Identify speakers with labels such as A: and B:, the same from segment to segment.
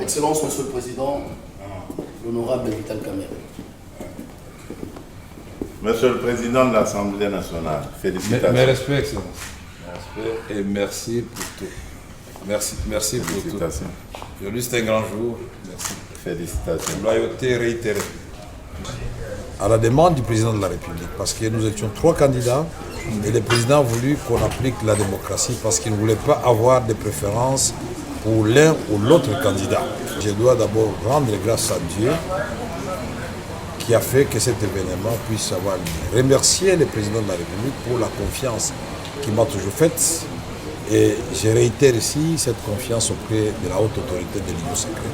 A: Excellence, Monsieur le Président, l'honorable Vital Kamerhe.
B: Monsieur le Président de l'Assemblée nationale, félicitations.
C: Mes respects, Excellence. Mes respects et merci pour tout. Merci pour tout. Aujourd'hui, c'est un grand jour. Merci.
B: Félicitations.
C: Loyauté réitérée.
D: À la demande du président de la République, parce que nous étions 3 candidats et le président a voulu qu'on applique la démocratie parce qu'il ne voulait pas avoir de préférence pour l'un ou l'autre candidat. Je dois d'abord rendre grâce à Dieu qui a fait que cet événement puisse avoir lieu. Remercier le président de la République pour la confiance qu'il m'a toujours faite et je réitère ici cette confiance auprès de la haute autorité de l'Union sacrée.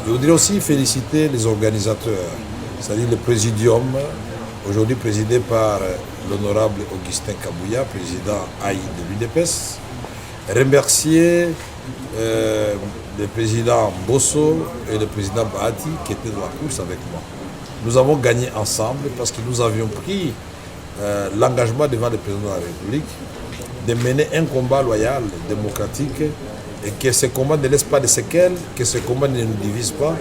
D: Je voudrais aussi féliciter les organisateurs, c'est-à-dire le présidium, aujourd'hui présidé par l'honorable Augustin Kabouya, président AI de l'UDPS. Remercier le président Bosso et le président Bahati qui étaient dans la course avec moi. Nous avons gagné ensemble parce que nous avions pris l'engagement devant le président de la République de mener un combat loyal, démocratique, et que ce combat ne laisse pas de séquelles, que ce combat ne nous divise pas,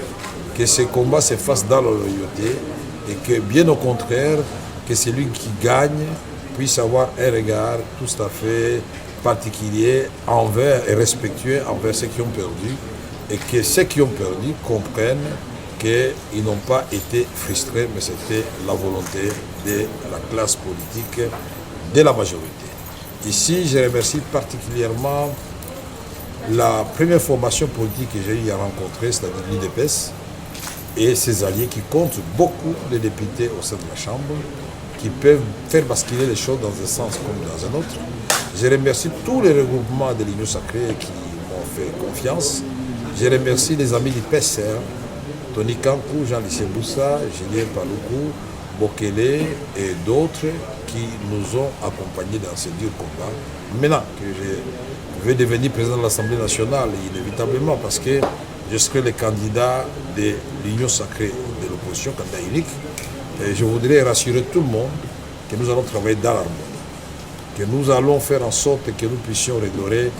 D: que ce combat se fasse dans la loyauté, et que bien au contraire, que celui qui gagne puisse avoir un regard tout à fait particulier envers et respectueux envers ceux qui ont perdu, et que ceux qui ont perdu comprennent qu'ils n'ont pas été frustrés, mais c'était la volonté de la classe politique de la majorité. Ici, je remercie particulièrement la première formation politique que j'ai eu à rencontrer, c'est-à-dire l'UDPS, et ses alliés qui comptent beaucoup de députés au sein de la Chambre, qui peuvent faire basculer les choses dans un sens comme dans un autre. Je remercie tous les regroupements de l'Union sacrée qui m'ont fait confiance. Je remercie les amis du PCR, Tony Kankou, Jean-Lycée Boussa, Julien Paloukou, Bokele et d'autres qui nous ont accompagnés dans ce dur combat. Maintenant que je vais devenir président de l'Assemblée nationale, inévitablement, parce que je serai le candidat de l'Union sacrée de l'opposition, candidat unique, et je voudrais rassurer tout le monde que nous allons travailler dans l'harmonie, que nous allons faire en sorte que nous puissions redorer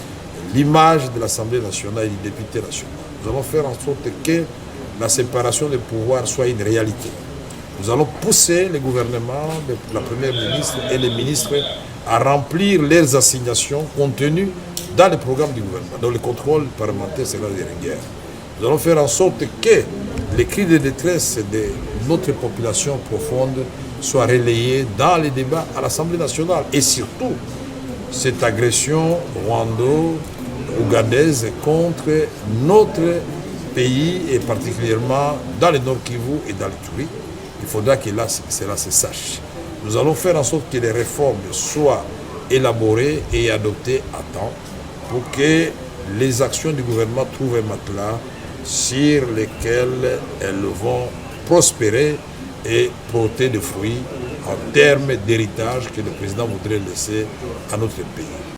D: l'image de l'Assemblée nationale et du député national. Nous allons faire en sorte que la séparation des pouvoirs soit une réalité. Nous allons pousser le gouvernement, la première ministre et les ministres à remplir leurs assignations contenues dans le programme du gouvernement, dans le contrôle parlementaire sera de rigueur. Nous allons faire en sorte que les cris de détresse de notre population profonde soient relayés dans les débats à l'Assemblée nationale. Et surtout, cette agression rwando-ougandaise contre notre pays, et particulièrement dans le Nord Kivu et dans l'Ituri, il faudra que là, cela se sache. Nous allons faire en sorte que les réformes soient élaborées et adoptées à temps pour que les actions du gouvernement trouvent un matelas sur lesquels elles vont prospérer et porter des fruits en termes d'héritage que le président voudrait laisser à notre pays.